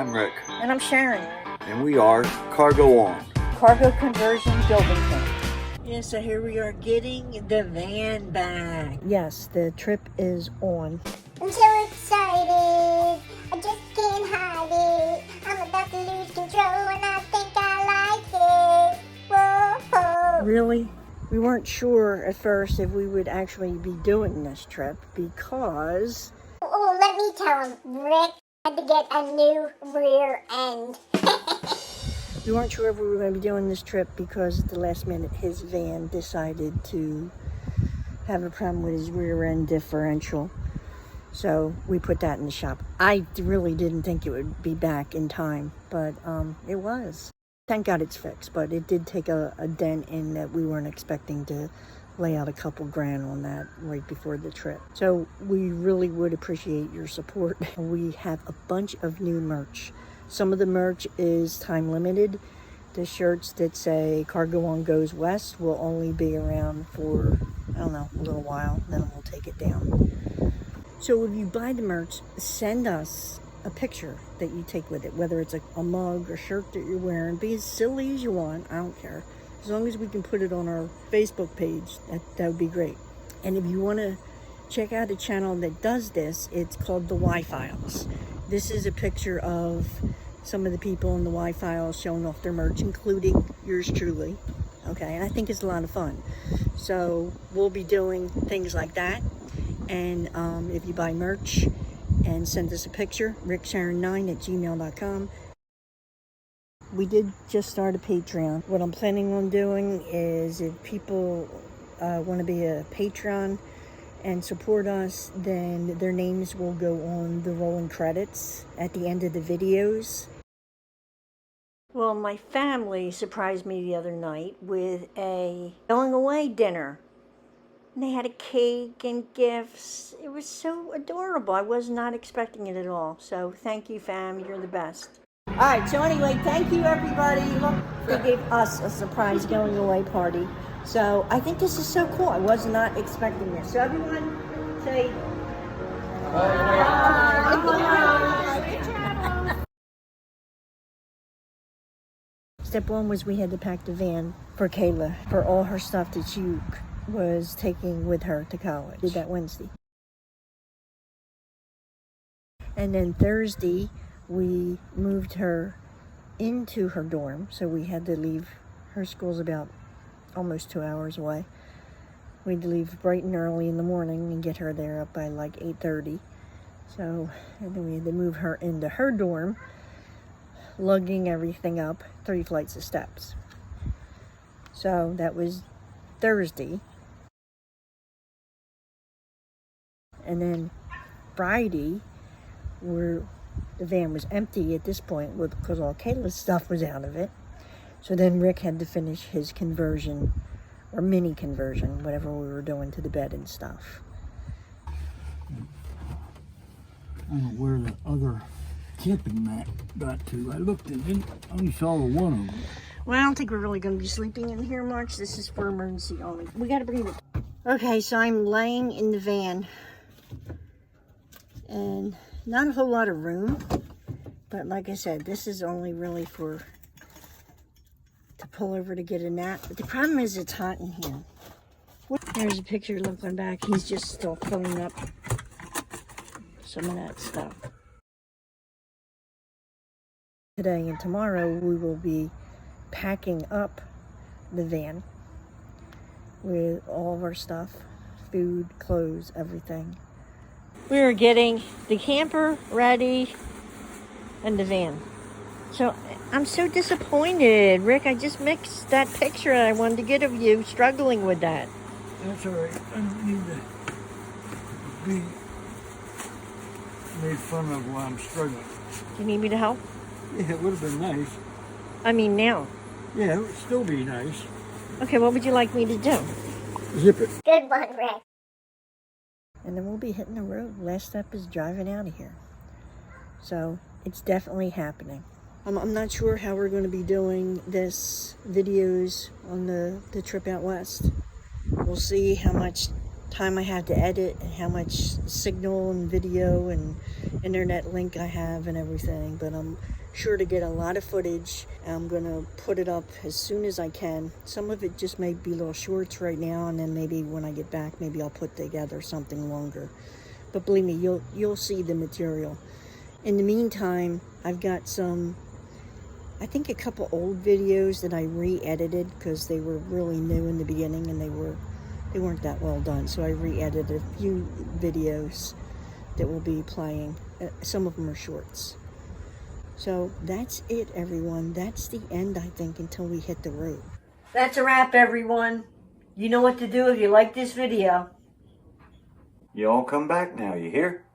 I'm Rick. And I'm Sharon. And we are Cargo On. Cargo Conversion Building Camp. Yeah, so here we are getting the van back. Yes, the trip is on. I'm so excited. I just can't hide it. I'm about to lose control and I think I like it. Whoa. Really? We weren't sure at first if we would actually be doing this trip because... Oh, let me tell him, Rick had to get a new rear end. We weren't sure if we were going to be doing this trip because at the last minute his van decided to have a problem with his rear end differential. So we put that in the shop. I really didn't think it would be back in time, but it was. Thank God it's fixed, but it did take a dent in that we weren't expecting to lay out a couple grand on that right before the trip. So we really would appreciate your support. We have a bunch of new merch. Some of the merch is time limited. The shirts that say Cargo On Goes West will only be around for, I don't know, a little while, then we'll take it down. So if you buy the merch, send us a picture that you take with it, whether it's a mug or shirt that you're wearing. Be as silly as you want, I don't care. As long as we can put it on our Facebook page, that would be great. And if you want to check out a channel that does this, it's called the Y-Files. This is a picture of some of the people in the Y-Files showing off their merch, including yours truly. Okay, and I think it's a lot of fun. So we'll be doing things like that. And if you buy merch and send us a picture, ricksharon9@gmail.com. We did just start a Patreon. What I'm planning on doing is if people want to be a Patreon and support us, then their names will go on the rolling credits at the end of the videos. Well, my family surprised me the other night with a going away dinner. And they had a cake and gifts. It was so adorable. I was not expecting it at all. So thank you, fam. You're the best. All right, so anyway, thank you, everybody. Look, they gave us a surprise going away party. So I think this is so cool. I was not expecting this. So everyone say bye. Step one was we had to pack the van for Kayla for all her stuff that she was taking with her to college. Did that Wednesday. And then Thursday, we moved her into her dorm. So we had to leave. Her school's about almost 2 hours away. We had to leave bright and early in the morning and get her there up by like 8:30. So, and then we had to move her into her dorm, lugging everything up 3 flights of steps. So that was Thursday. And then Friday, the van was empty at this point because all Kayla's stuff was out of it. So then Rick had to finish his conversion, or mini conversion, whatever we were doing to the bed and stuff. I don't know where the other camping mat got to. I looked and only saw the one of them. Well, I don't think we're really going to be sleeping in here much. This is for emergency only. We got to bring it. Okay, so I'm laying in the van. And not a whole lot of room. But like I said, this is only really to pull over to get a nap. But the problem is it's hot in here. There's a picture looking back. He's just still filling up some of that stuff. Today and tomorrow we will be packing up the van with all of our stuff, food, clothes, everything. We are getting the camper ready and the van. So I'm so disappointed. Rick, I just mixed that picture I wanted to get of you struggling with that. That's all right. I don't need to be made fun of while I'm struggling. Do you need me to help? Yeah, it would have been nice. I mean now. Yeah, it would still be nice. Okay, what would you like me to do? Zip it. Good one, Rick. And then we'll be hitting the road. Last step is driving out of here. So it's definitely happening. I'm not sure how we're going to be doing this videos on the trip out west. We'll see how much time I have to edit and how much signal and video and internet link I have and everything, but I'm sure to get a lot of footage. I'm gonna put it up as soon as I can. Some of it just may be little shorts right now, and then maybe when I get back, maybe I'll put together something longer. But believe me, you'll see the material. In the meantime, I've got I think a couple old videos that I re-edited because they were really new in the beginning and they weren't that well done. So I re-edited a few videos that will be playing. Some of them are shorts. So that's it, everyone. That's the end, I think, until we hit the road. That's a wrap, everyone. You know what to do if you like this video. You all come back now, you hear?